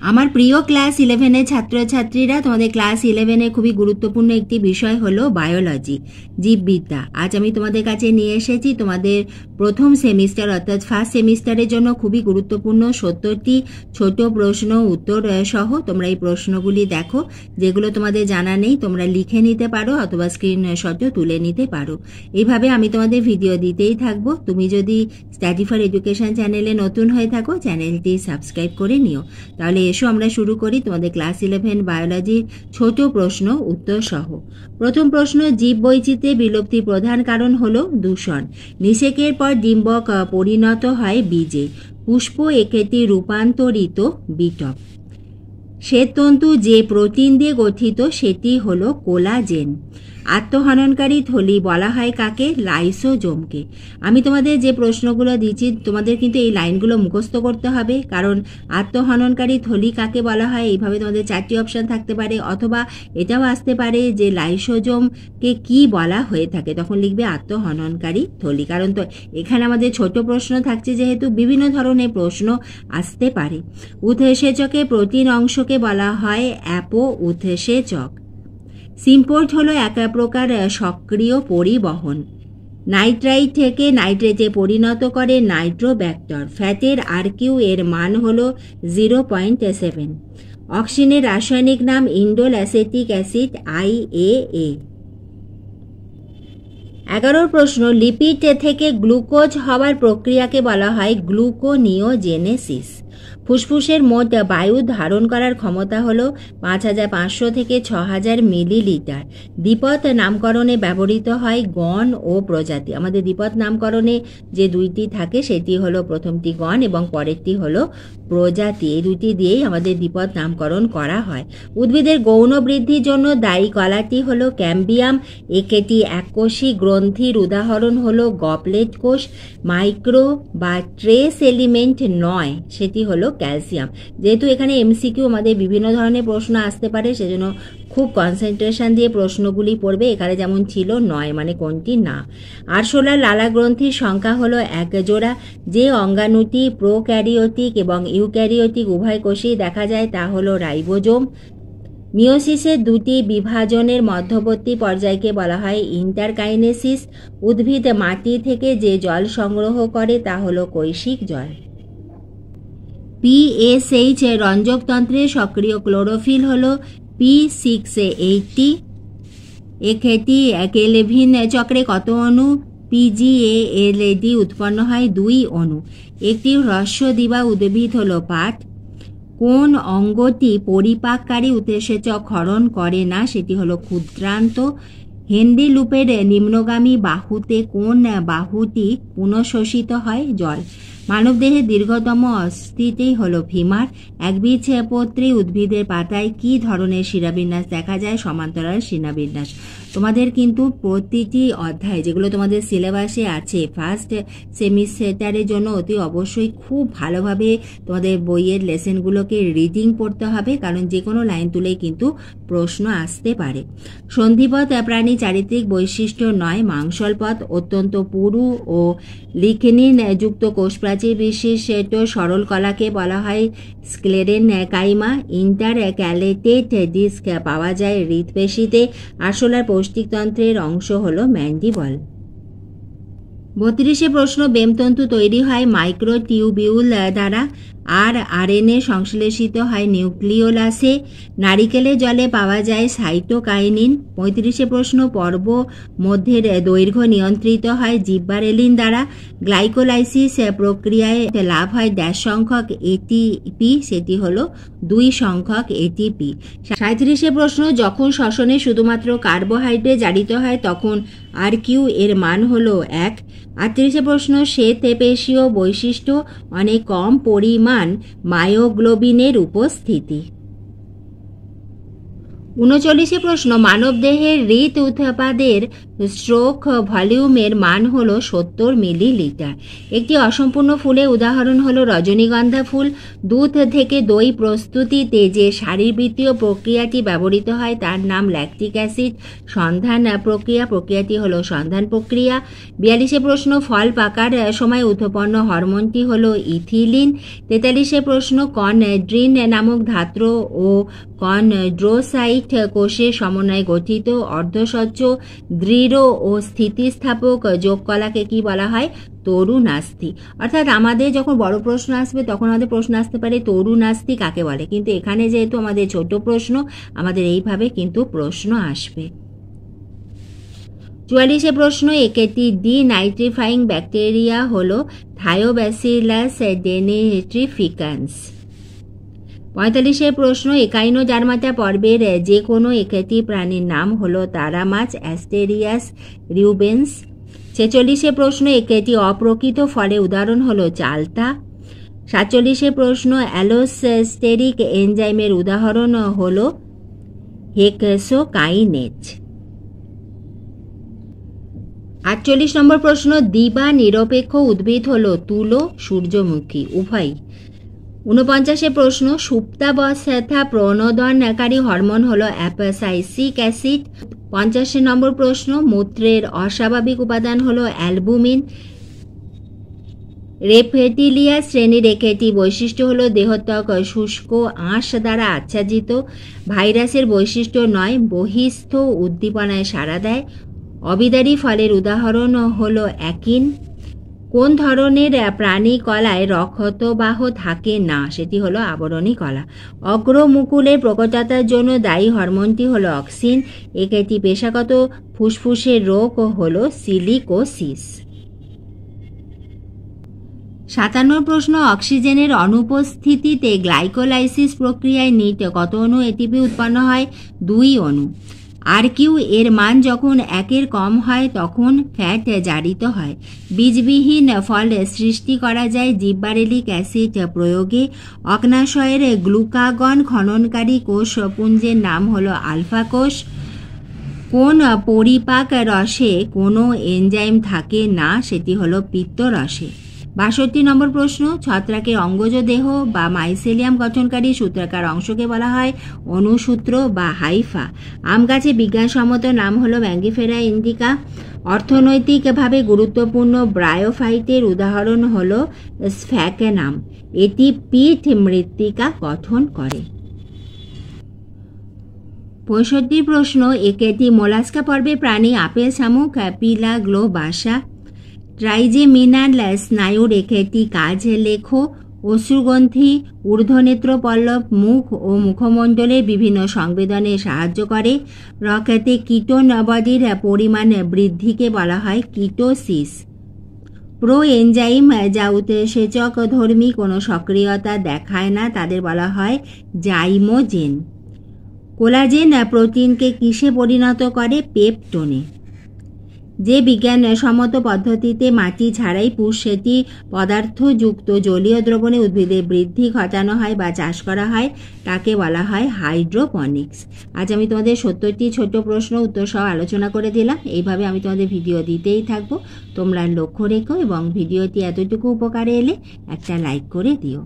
আমার প্রিয় ক্লাস 11-এর ছাত্রছাত্রীরা, তোমাদের ক্লাস 11-এ খুবই গুরুত্বপূর্ণ একটি বিষয় হলো বায়োলজি, জীববিদ্যা। আজ আমি তোমাদের কাছে নিয়ে এসেছি তোমাদের প্রথম সেমিস্টার অর্থাৎ ফার্স্ট সেমিস্টারের জন্য খুবই গুরুত্বপূর্ণ 70টি ছোট প্রশ্ন উত্তর সহ। তোমরা এই প্রশ্নগুলি দেখো, যেগুলো তোমাদের জানা নেই তোমরা লিখে নিতে পারো অথবা স্ক্রিনশটও তুলে নিতে পারো। এইভাবে আমি তোমাদের ভিডিও দিতেই থাকবো। তুমি যদি স্টাডি ফর এডুকেশন চ্যানেলে নতুন হয়ে থাকো, চ্যানেলটি সাবস্ক্রাইব করে নিও। তাহলে এসো আমরা শুরু করি তোমাদের ক্লাস 11 বায়োলজির ছোট প্রশ্ন উত্তর সহ। প্রথম প্রশ্ন, জীব বৈচিত্র্যে বিলুপ্তির প্রধান কারণ হলো দূষণ। নিষেকের পর ডিম্বক পরিণত হয় বীজে, পুষ্প একেটি রূপান্তরিত বিটপ। শ্বেততন্তু যে প্রোটিন দিয়ে গঠিত সেটি হলো কোলাজেন। আত্মহননকারী থলি বলা হয় কাকে? লাইসোজোমকে। আমি তোমাদের যে প্রশ্নগুলো দিচ্ছি তোমাদের কিন্তু এই লাইনগুলো মুখস্থ করতে হবে, কারণ আত্মহননকারী থলি কাকে বলা হয় এইভাবে তোমাদের 4টি অপশান থাকতে পারে, অথবা এটাও আসতে পারে যে লাইসোজোমকে কি বলা হয়ে থাকে, তখন লিখবে আত্মহননকারী থলি। কারণ তো এখানে আমাদের ছোট প্রশ্ন থাকছে যেহেতু বিভিন্ন ধরনের প্রশ্ন আসতে পারে। উৎসেচকে প্রোটিন অংশকে বলা হয় অ্যাপো উৎসেচক। সিম্পোর্ট হলো এক প্রকার সক্রিয় পরিবহন। নাইট্রাইট থেকে নাইট্রেটে পরিণত করে নাইট্রোব্যাক্টর। ফ্যাটের আরকিউ এর মান হলো 0.7। অক্সিনের রাসায়নিক নাম ইন্ডোল অ্যাসেটিক অ্যাসিড IAA। 11 প্রশ্ন, লিপিড থেকে গ্লুকোজ হওয়ার প্রক্রিয়াকে বলা হয় গ্লুকোনিওজেনেসিস। ফুসফুসের মোট বায়ু ধারণ করার ক্ষমতা হলো 5500 থেকে 6000 মিলিলিটার। দ্বিপদ নামকরণে ব্যবহৃত হয় গণ ও প্রজাতি। আমাদের দ্বিপদ নামকরণে যে দুইটি থাকে সেটি হলো প্রথমটি গণ এবং পরেরটি হলো প্রজাতি। এই দুটি দিয়েই আমাদের দ্বিপদ নামকরণ করা হয়। উদ্ভিদের গৌণ বৃদ্ধির জন্য দায়ী কলাটি হলো ক্যাম্বিয়াম। একেটি এককোষী গ্রন্থির উদাহরণ হলো গবলেট কোষ। মাইক্রো বা ট্রেস এলিমেন্ট নয়, সেটি হলো ক্যালসিয়াম। যেহেতু এখানে MCQ আমাদের বিভিন্ন ধরনের প্রশ্ন আসতে পারে, সেজন্য খুব কনসেন্ট্রেশন দিয়ে প্রশ্নগুলি পড়বে। এখানে যেমন ছিল 9 মানে কোনটি না। আরশোলার লালা গ্রন্থির সংখ্যা হলো 1 জোড়া। যে অঙ্গাণুটি প্রোক্যারিওটিক এবং ইউক্যারিওটিক উভয় কোষেই দেখা যায় তা হলো রাইবোজোম। মিওসিসের দুটি বিভাজনের মধ্যবর্তী পর্যায়কে বলা হয় ইন্টারকাইনেসিস। উদ্ভিদ মাটি থেকে যে জল সংগ্রহ করে তা হলো কৈশিক জল। PSH রঞ্জকতন্ত্রের সক্রিয় ক্লোরোফিল হলো P680। এক্ষেত্রে কেলভিন চক্রে কত অণু PGALAD উৎপন্ন হয়? 2 অণু। একটি হ্রস্বদ্বিবা উদ্ভিদ হলো পাট। কোন অঙ্গটি পরিপাককারী উৎসেচক ক্ষরণ করে না? সেটি হলো ক্ষুদ্রান্ত। হেনরি লুপের নিম্নগামী বাহুতে কোন বাহুটি পুনঃশোষিত হয়? জল। মানবদেহের দীর্ঘতম অস্থিটি হলো ফিমার। একবীজপত্রী উদ্ভিদের পাতায় কি ধরনের শিরাবিন্যাস দেখা যায়? সমান্তরাল শিরাবিন্যাস। তোমাদের কিন্তু প্রতিটি অধ্যায় যেগুলো তোমাদের সিলেবাসে আছে ফার্স্ট সেমিস্টারের জন্য অতি অবশ্যই খুব ভালোভাবে তোমাদের বইয়ের লেসেনগুলোকে রিডিং পড়তে হবে, কারণ যে কোনো লাইন তুলেই কিন্তু প্রশ্ন আসতে পারে। সন্ধিপথ প্রাণী চারিত্রিক বৈশিষ্ট্য নয়, মাংসলপথ। অত্যন্ত পুরু ও লিগনিন যুক্ত কোষপ্রাচীর বিশিষ্ট সরল কলাকে বলা হয় স্ক্লেরেনকাইমা। ইন্টারক্যালেটেড ডিস্ক পাওয়া যায় হৃৎপেশিতে। আরশোলার পৌষ্টিকতন্ত্রের অংশ হলো ম্যান্ডিবল। 32 প্রশ্ন, বেমতন্তু তৈরি হয় মাইক্রোটিউবিউল দ্বারা। আর RNA সংশ্লেষিত হয় নিউক্লিওলাসে। নারিকেলের জলে পাওয়া যায় সাইটোকাইনিন। 35 প্রশ্ন, পর্ব মধ্যের দৈর্ঘ্য নিয়ন্ত্রিত হয় জিব্বারেলিন দ্বারা। গ্লাইকোলাইসিস প্রক্রিয়ায় লাভ হয় ড্যাশ সংখ্যক ATP, সেটি হলো 2 সংখ্যক ATP। 37 প্রশ্ন, যখন শ্বসনে শুধুমাত্র কার্বোহাইড্রেট জারিত হয় তখন RQ এর মান হলো 1। 38 প্রশ্ন, শ্বেতপেশীয় বৈশিষ্ট্য অনেক কম পরিমাণ মায়োগ্লোবিনের উপস্থিতি। 39 প্রশ্ন, মানবদেহের হৃদ উৎপাদের স্ট্রোক ভলিউমের মান হলো 70 মিলিলিটার। একটি অসম্পূর্ণ ফুলের উদাহরণ হলো রজনীগন্ধা ফুল। দুধ থেকে দই প্রস্তুতিতে যে শারীরবৃত্তীয় প্রক্রিয়াটি ব্যবহৃত হয় তার নাম ল্যাকটিক অ্যাসিড সন্ধান প্রক্রিয়া। প্রক্রিয়াটি হলো সন্ধান প্রক্রিয়া। 42 প্রশ্ন, ফল পাকার সময় উৎপন্ন হরমোনটি হলো ইথিলিন। 43 প্রশ্ন, কনড্রিন নামক ধাত্র ও কনড্রোসাইট কোষের সমন্বয়ে গঠিত অর্ধস্বচ্ছ দৃঢ় ও স্থিতিস্থাপক যোগকলাকে কি বলা হয়? তরুণাস্থি। অর্থাৎ আমাদের যখন বড় প্রশ্ন আসবে তখন আমাদের প্রশ্ন আসতে পারে তরুণাস্থি কাকে বলে, কিন্তু এখানে যেহেতু আমাদের ছোট প্রশ্ন, আমাদের এইভাবে কিন্তু প্রশ্ন আসবে। 44 প্রশ্ন, একটি ডিনাইট্রিফাইং ব্যাকটেরিয়া হলো থায়োব্যাসিলাস ডেনিট্রিফিকান্স। 45 প্রশ্ন, একাইনোডার্মাটা পর্বের যে কোনো একটি প্রাণীর নাম হলো তারা মাছ অ্যাস্টেরিয়াস রিউবেন্স। 46 প্রশ্ন, একটি অপ্রকৃত ফলের উদাহরণ হলো চালতা। 47 প্রশ্ন, অ্যালোস্টেরিক এনজাইমের উদাহরণ হলো হেক্সোকাইনেজ। 48 নম্বর প্রশ্ন, দিবা নিরপেক্ষ উদ্ভিদ হলো তুলো, সূর্যমুখী উভয়। 49 প্রশ্ন, সুপ্তাবস্থা প্রণোদনকারী হরমোন হলো অ্যাপসাইসিক অ্যাসিড। 50 নম্বর প্রশ্ন, মূত্রের অস্বাভাবিক উপাদান হলো অ্যালবুমিন। রেপটিলিয়া শ্রেণীর একটি বৈশিষ্ট্য হলো দেহত্বক শুষ্ক আঁশ দ্বারা আচ্ছাদিত। ভাইরাসের বৈশিষ্ট্য নয়, বহিস্থ উদ্দীপনায় সাড়া দেয়। অবিদারী ফলের উদাহরণ হলো অ্যাকিন। কোন ধরনের প্রাণী কলায় রক্তবাহ থাকে না? সেটি হলো আবরণী কলা। অগ্রমুকুলের প্রকটতার জন্য দায়ী হরমোনটি হলো অক্সিন। একটি পেশাগত ফুসফুসের রোগ হলো সিলিকোসিস। 57 প্রশ্ন, অক্সিজেনের অনুপস্থিতিতে গ্লাইকোলাইসিস প্রক্রিয়ায় নিট কত অণু এটিপি উৎপন্ন হয়? 2 অণু। আরকিউ এর মান যখন 1 কম হয় তখন ফ্যাট জারিত হয়। বীজবিহীন ফল সৃষ্টি করা যায় জিববারেলিক অ্যাসিড প্রয়োগে। অগ্নাশয়ের গ্লুকাগন খননকারী কোষ পুঞ্জের নাম হলো আলফা কোষ। কোন পরিপাক রসে কোনো এনজাইম থাকে না? সেটি হলো পিত্তরসে। 62 নম্বর প্রশ্ন, ছত্রাকের অঙ্গজ দেহ বা মাইসেলিয়াম গঠনকারী সূত্রাকার অংশকে বলা হয় অনুসূত্র বা হাইফা। আম গাছে বিজ্ঞানসম্মত নাম হলো ম্যাঙ্গিফেরা ইন্ডিকা। অর্থনৈতিকভাবে গুরুত্বপূর্ণ ব্রায়োফাইটের উদাহরণ হলো স্ফ্যাকেনাম। এটি পিট মৃত্তিকা গঠন করে। 65 প্রশ্ন, একটি মোলাস্কা পর্বে প্রাণী আপেল শামুক পিলাগ্লোবাসা। ট্রাইজেমিনাল স্নায়ুর একটি কাজ লেখো। অশ্রুগ্রন্থি ঊর্ধ্বনেত্র পল্লব মুখ ও মুখমণ্ডলের বিভিন্ন সংবেদনে সাহায্য করে। রক্তে কিটোন বডির পরিমাণ বৃদ্ধিকে বলা হয় কিটোসিস। প্রো এনজাইম যা উৎসেচক ধর্মী কোনো সক্রিয়তা দেখায় না তাদের বলা হয় জাইমোজেন। কোলাজেন প্রোটিনকে কিসে পরিণত করে? পেপটোনে। যে বিজ্ঞানসম্মত পদ্ধতিতে মাটি ছাড়াই পুষ্টি পদার্থযুক্ত জলীয় দ্রবণে উদ্ভিদের বৃদ্ধি ঘটানো হয় বা চাষ করা হয় তাকে বলা হয় হাইড্রোপনিক্স। আজ আমি তোমাদের 70টি ছোট প্রশ্ন উত্তর সহ আলোচনা করে দিলাম। এইভাবে আমি তোমাদের ভিডিও দিতেই থাকবো। তোমরা লক্ষ্য রেখো এবং ভিডিওটি এতটুকু উপকারে এলে একটা লাইক করে দিও।